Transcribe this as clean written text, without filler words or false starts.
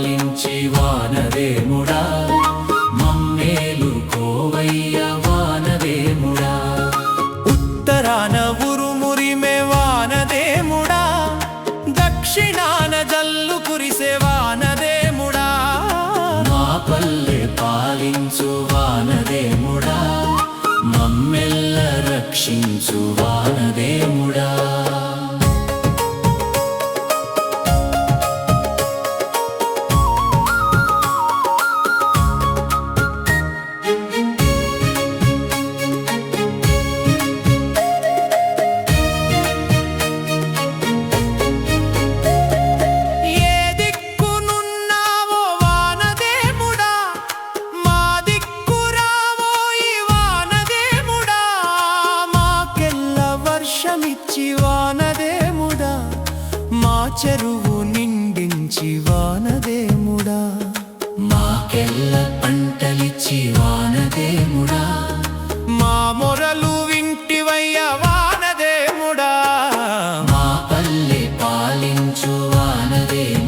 పాలించి వానదేముడా మమ్మేలుకోవయ్య వానదేముడా ఉత్తరాన ఉరుమురిమే వానదేముడా దక్షిణాన జల్లు కురిసే వానదేముడా మా పల్లె పాలించు వానదేముడా మమ్మెల్ల రక్షించు వానదేముడా వానదేముడా మా చెరువు నిండించి వానదేముడా మాకెల్ల పంటలిచ్చి వానదేముడా మా మొరలు వింటివయ్య వానదేముడా మా పల్లె పాలించు వానదేముడా